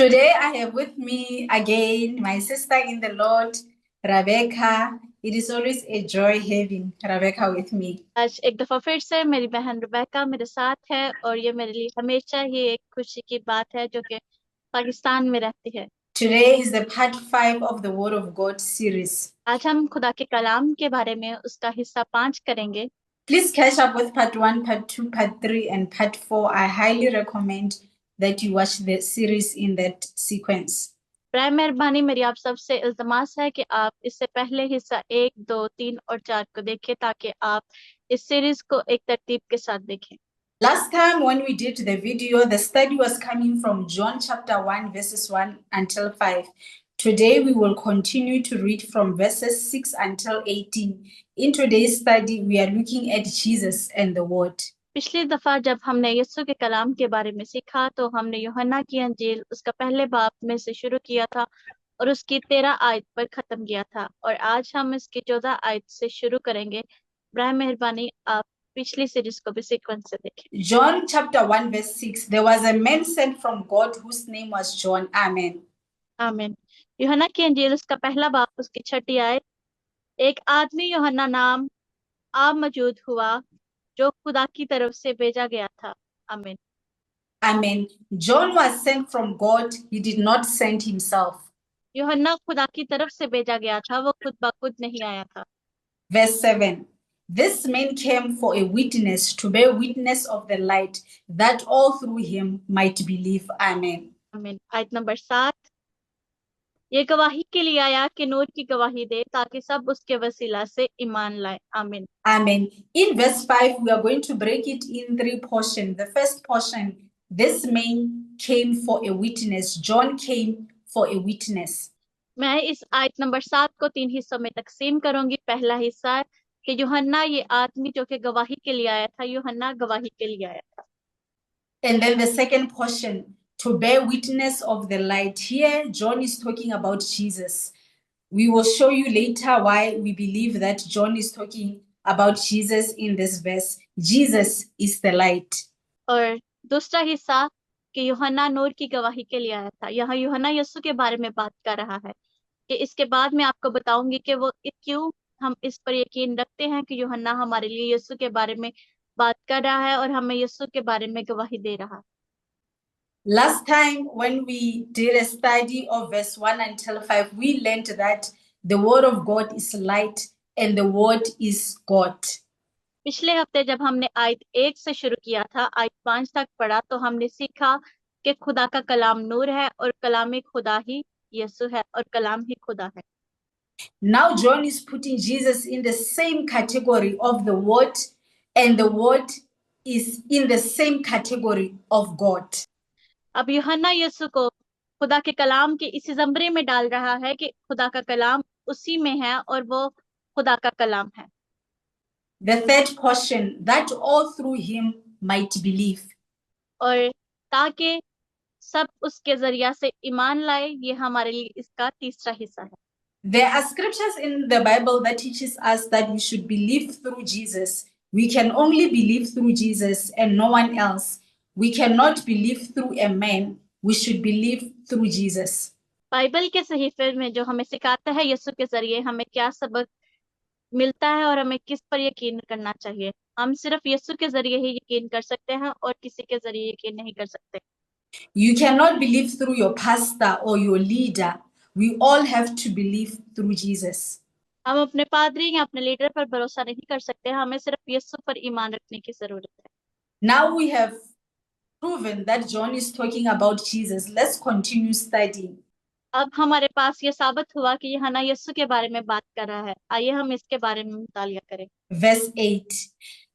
Today I have with me again my sister in the Lord, Rebecca. It is always a joy having Rebecca with me. आज एक दफा फिर से मेरी बहन रुबैका मेरे साथ है और ये मेरे लिए हमेशा ही एक खुशी की बात है जो कि पाकिस्तान में रहती है। Today is the part 5 of the Word of God series. आज हम खुदा के कलाम के बारे में उसका हिस्सा 5 करेंगे। Please catch up with part 1, part 2, part 3 and part 4. I highly recommend that you watch the series in that sequence. प्राय मेहरबानी मेरी आप सबसे इल्तमास है कि आप इससे पहले हिस्सा 1, 2, 3 और 4 को देखें ताकि आप इस सीरीज को एक तरतीब के साथ देखें। Last time when we did the video, the study was coming from John chapter 1 verses 1 until 5. Today we will continue to read from verses 6 until 18. In today's study, we are looking at Jesus and the Word. पिछली दफा जब हमने यीशु के कलाम के बारे में सीखा तो हमने यूहन्ना की अंजील उसका पहले बाब में से शुरू किया था और उसकी 13 आयत पर खत्म किया था और आज हम इसकी 14 आयत से शुरू करेंगे। बराए मेहरबानी आप पिछली सीरीज को भी सीक्वेंस से देखें। John chapter 1 verse 6. There was a man sent from God whose name was John. Amen. आमीन। यूहन्ना की अंजील उसका पहला बाब उसकी 6 आयत। एक आदमी यूहन्ना नाम आप मौजूद हुआ जो खुदा की तरफ से भेजा गया था। आमीन। Amen. John was sent from God. He did not send himself. यूहन्ना खुदा की तरफ से भेजा गया था, वो खुद ब खुद नहीं आया था। Verse 7. This man came for a witness, to bear witness of the light, that all through him might believe. Amen. आमीन। आयत नंबर 7। ये गवाही के लिए आया कि नूर की गवाही दे ताकि सब उसके वसीला से ईमान लाए। आमीन। Amen. In verse 5, we are going to break it in 3 portions. The first portion, this man came for a witness. John came for a witness. मैं इस आयत नंबर 7 को 3 हिस्सों में तकसीम करूंगी। पहला हिस्सा कि यूहन्ना ये आदमी जो कि गवाही के लिए आया था, यूहन्ना गवाही के लिए आया था। And then the second portion, to bear witness of the light. Here, John is talking about Jesus. We will show you later why we believe that John is talking about Jesus in this verse. Jesus is the light. और दूसरा हिस्सा कि यूहन्ना नूर की गवाही के लिए आया था। यहाँ यूहन्ना यीशु के बारे में बात कर रहा है कि इसके बाद मैं आपको बताऊंगी कि वो क्यों हम इस पर यकीन रखते हैं कि यूहन्ना हमारे लिए यीशु के बारे में बात कर रहा है और हमें यीशु के बारे में गवाही दे रहा है। Last time when we did a study of verse 1 until 5, we learned that the word of God is light and the word is God. पिछले हफ्ते जब हमने आयत 1 से शुरू किया था, आयत 5 तक पढ़ा तो हमने सीखा कि खुदा का कलाम नूर है और कलाम खुदा ही यीशु है और कलाम ही खुदा है। Now John is putting Jesus in the same category of the word, and the word is in the same category of God. अब यूहन्ना यीशु को खुदा के कलाम के इसी जमरे में डाल रहा है कि खुदा का कलाम उसी में है और वो खुदा का कलाम है। The third portion, that all through him might believe. और ताकि सब उसके जरिया से ईमान लाए, ये हमारे लिए इसका तीसरा हिस्सा है। There are scriptures in the Bible that teaches us that we should believe through Jesus. We can only believe through Jesus and no one else. We cannot believe through a man. We should believe through Jesus. Bible के सहीफे में जो हमें सिखाता है यीशु के जरिए हमें क्या सबक मिलता है और हमें किस पर यकीन करना चाहिए। हम सिर्फ यीशु के जरिए ही यकीन कर सकते हैं और किसी के जरिए यकीन नहीं कर सकते। You cannot believe through your pastor or your leader. We all have to believe through Jesus. हम अपने पादरी या अपने लीडर पर भरोसा नहीं कर सकते, हमें सिर्फ यीशु पर ईमान रखने की जरूरत है। Now we have proven that John is talking about Jesus. Let's continue studying. अब हमारे पास ये साबित हुआ कि यूहन्ना यीशु के बारे में बात कर रहा है। आइए हम इसके बारे में मुतालिया करें। Verse 8.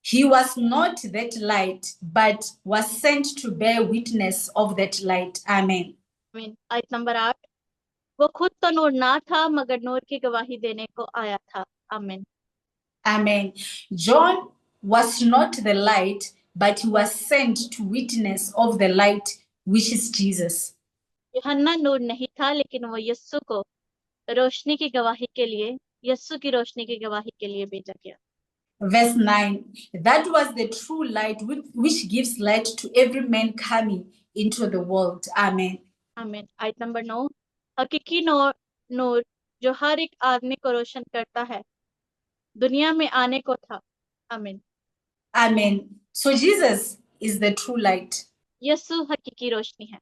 He was not that light, but was sent to bear witness of that light. Amen. आयत नंबर 8। वो खुद तो नूर ना था मगर नूर की गवाही देने को आया था। आमीन। Amen. John was not the light, but he was sent to witness of the light, which is Jesus. यूहन्ना नूर नहीं था लेकिन वो यीशु को रोशनी की गवाही के लिए, यीशु की रोशनी की गवाही के लिए भेजा गया। Verse 9. That was the true light which gives light to every man coming into the world. Amen. आमीन। आयत नंबर 9, हकीकी नूर नूर जो हर एक आदमी को रोशन करता है दुनिया में आने को था। आमीन। Amen. So Jesus is the true light. यीशु हकीकी रोशनी है।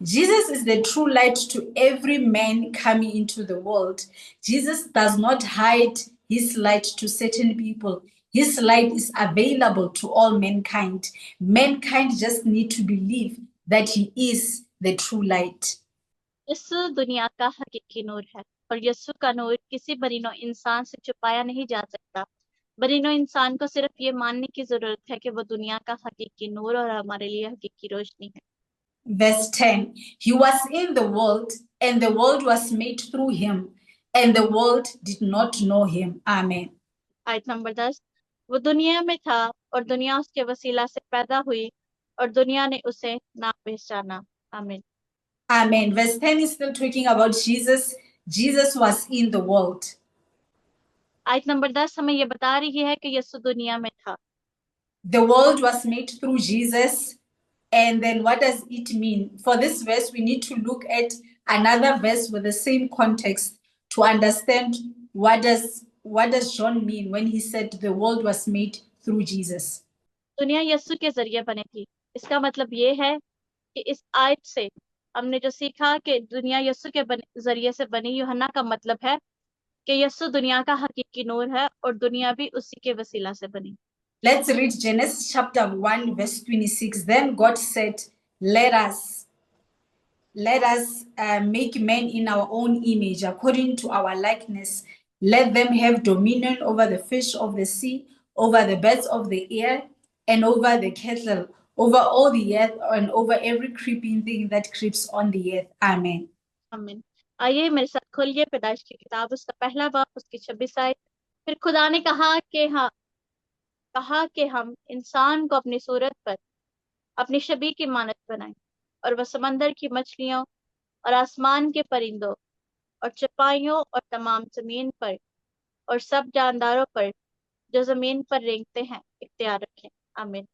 Jesus is the true light to every man coming into the world. Jesus does not hide his light to certain people. His light is available to all mankind. Mankind just need to believe that he is the true light. यीशु दुनिया का हकीकी नूर है और यीशु का नूर किसी बरीनो इंसान से छुपाया नहीं जा सकता। बरीनो इंसान को सिर्फ ये मानने की जरूरत है कि वो दुनिया का हकीकी नूर और हमारे लिए हकीकी रोशनी है। Verse 10, he was in the world and the world was made through him and the world did not know him. Amen. आयत नंबर 10, वो दुनिया में था और दुनिया उसके वसीला से पैदा हुई और दुनिया ने उसे ना पहचाना। आमीन। Amen. Verse 10 is still talking about Jesus. Jesus was in the world. आयत नंबर 10 हमें ये बता रही है कि यीशु दुनिया में था। The world was made through Jesus. And then what does it mean? For this verse, we need to look at another verse with the same context to understand what does John mean when he said the world was made through Jesus. दुनिया यीशु के जरिए बनी थी। इसका मतलब ये है कि इस आयत से हमने जो सीखा कि दुनिया यीशु के जरिए से बनी, यूहन्ना का मतलब है कि यीशु दुनिया का हकीकी नूर है और दुनिया भी उसी के वसीला से बनी। Let's read Genesis chapter 1 verse 26. Then God said, let us make man in our own image according to our likeness. Let them have dominion over the fish of the sea, over the birds of the air, and over the cattle, over all the earth, and over every creeping thing that creeps on the earth. Amen. आमीन। आइए मेरे साथ खोलिए पैदाइश की किताब, उसका पहला बाब, उसकी 26 आयत। फिर खुदा ने कहा कि हम इंसान को अपनी सूरत पर अपनी शबीह की मानत बनाएं और वह समंदर की मछलियों और आसमान के परिंदों और चपाइयों और तमाम जमीन पर और सब जानदारों पर जो जमीन पर रेंगते हैं इख्तियार रखें। आमीन।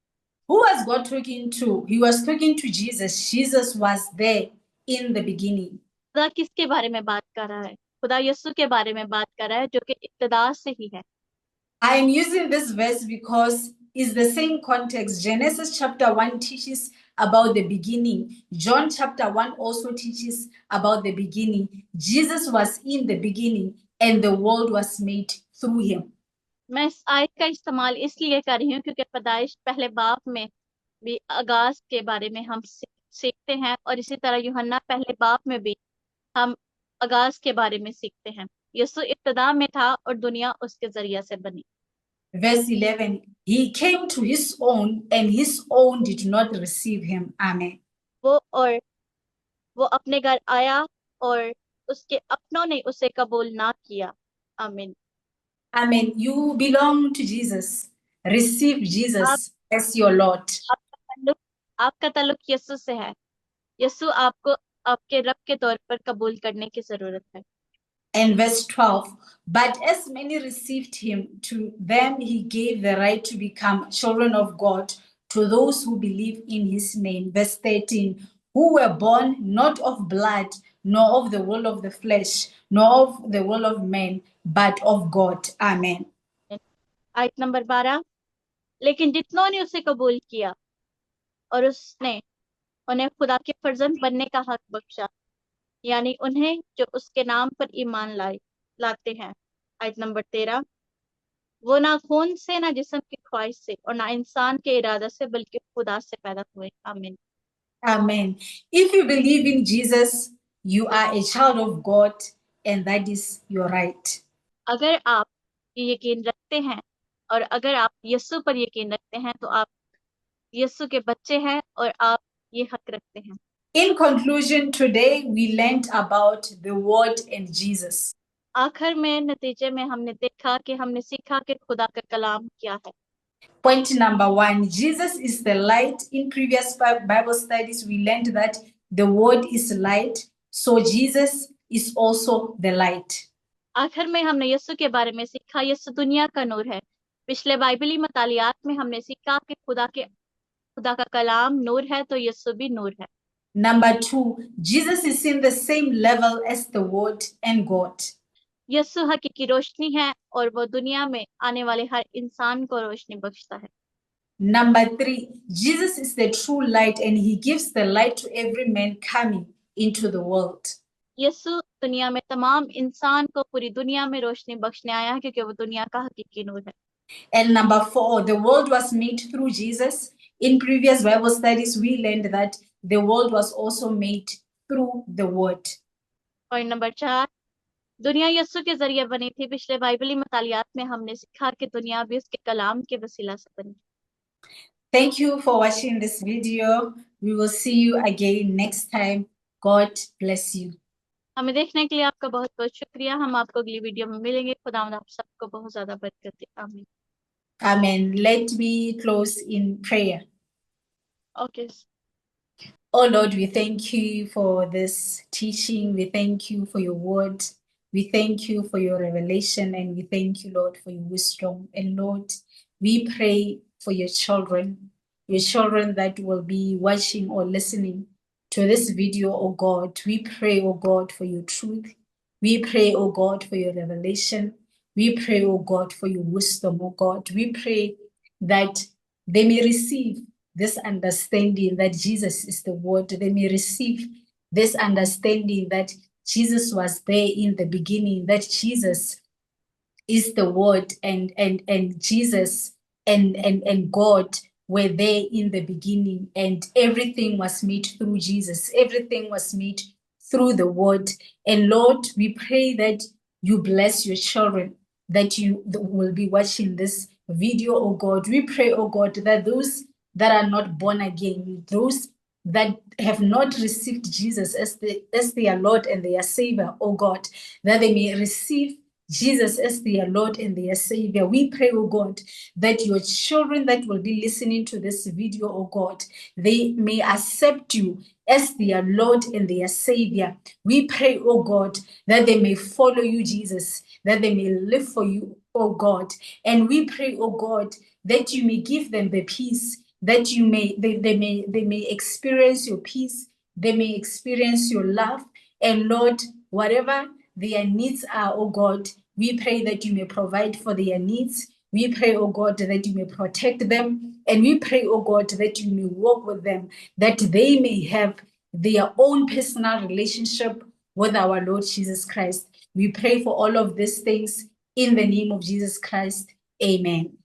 Who was God talking to? He was talking to Jesus. Jesus was there in the beginning. खुदा किसके बारे में बात कर रहा है? खुदा यीशु के बारे में बात कर रहा है जो कि इब्तिदा से ही है। I am using this verse because it's the same context. Genesis chapter 1 teaches about the beginning. John chapter 1 also teaches about the beginning. Jesus was in the beginning and the world was made through him. मैं इस आयत का इस्तेमाल इसलिए कर रही हूँ क्योंकि पैदाइश पहले बाब में भी आगाज के बारे में हम सीखते हैं और इसी तरह यूहन्ना पहले बाब में भी हम आगाज के बारे में सीखते हैं। यीशु इब्तिदा में था और दुनिया उसके जरिए से बनी। Verse 11, he came to his own and his own did not receive him. Amen. वो अपने घर आया और उसके अपनों ने उसे कबूल ना किया। आमीन। Amen. You belong to Jesus. Receive Jesus as your Lord. आपका ताल्लुक यीशु से है। यीशु आपको आपके रब के तौर पर कबूल करने की जरूरत है। And verse 12, but as many received him, to them he gave the right to become children of God, to those who believe in his name. Verse 13, who were born not of blood, nor of the will of the flesh, nor of the will of men, but of God. Amen. आयत number 12, लेकिन जितनों ने उसे कबूल किया और उसने उन्हें खुदा के फर्जंद बनने का हक बख्शा, यानी उन्हें जो उसके नाम पर ईमान लाते हैं। आयत नंबर 13, वो ना खून से, ना जिस्म की ख्वाहिश से और ना इंसान के इरादा से, बल्कि खुदा से पैदा हुए। आमीन। Amen. If you believe in Jesus, you are a child of God, and that is your right. अगर आप ये यकीन रखते हैं और अगर आप यीशु पर यकीन रखते हैं तो आप यीशु के बच्चे हैं और आप ये हक रखते हैं। In conclusion, today we learned about the Word and Jesus. आखिर में नतीजे में हमने सीखा कि खुदा का कलाम क्या है। Point number 1, Jesus is the light. In previous Bible studies, we learned that the Word is light, so Jesus is also the light. आखिर में हमने यीशु के बारे में सीखा, यीशु दुनिया का नूर है। पिछले बाइबली मतालियात में हमने सीखा कि खुदा का कलाम नूर है तो यीशु भी नूर है। Number 2, Jesus is in the same level as the Word and God. यीशु हकीकी रोशनी है और वो दुनिया में आने वाले हर इंसान को रोशनी बख्शता है। Number 3, Jesus is the true light and he gives the light to every man coming into the world. यीशु दुनिया में तमाम इंसान को पूरी दुनिया में रोशनी बख्शने आया है क्योंकि वो दुनिया का हकीकी नूर है। And number 4, the world was made through Jesus. In previous Bible studies, we learned that the world was also made through the Word. और नंबर 4, दुनिया यीशु के जरिए बनी थी। पिछले बाइबली मतालियात में हमने सीखा कि दुनिया भी उसके कलाम के वसीला से बनी। Thank you for watching this video. We will see you again next time. God bless you. हमें देखने के लिए आपका बहुत बहुत शुक्रिया। हम आपको अगली वीडियो में मिलेंगे। खुदावंद आप सबको बहुत ज्यादा बरकत दे। आमीन। Amen. Let me close in prayer. Okay. Oh Lord, we thank you for this teaching. We thank you for your word. We thank you for your revelation, and we thank you, Lord, for your wisdom. And Lord, we pray for your children that will be watching or listening to this video, oh God. We pray, oh God, for your truth. We pray, oh God, for your revelation. We pray, oh God, for your wisdom, oh God. We pray that they may receive this understanding that Jesus is the Word. They may receive this understanding that Jesus was there in the beginning, that Jesus is the Word, and Jesus and God were there in the beginning, and everything was made through Jesus. Everything was made through the Word. And Lord, we pray that you bless your children, that you will be watching this video, oh God. We pray, oh God, that those that are not born again, those that have not received Jesus as their Lord and their Savior, oh God, that they may receive Jesus as their Lord and their Savior. We pray, oh God, that your children that will be listening to this video, oh God, they may accept you as their Lord and their Savior. We pray, oh God, that they may follow you, Jesus, that they may live for you, oh God. And we pray, oh God, that you may give them the peace, that they may experience your peace, they may experience your love. And Lord, whatever their needs are, oh God, we pray that you may provide for their needs. We pray, oh God, that you may protect them. And we pray, oh God, that you may walk with them, that they may have their own personal relationship with our Lord Jesus Christ. We pray for all of these things in the name of Jesus Christ. Amen.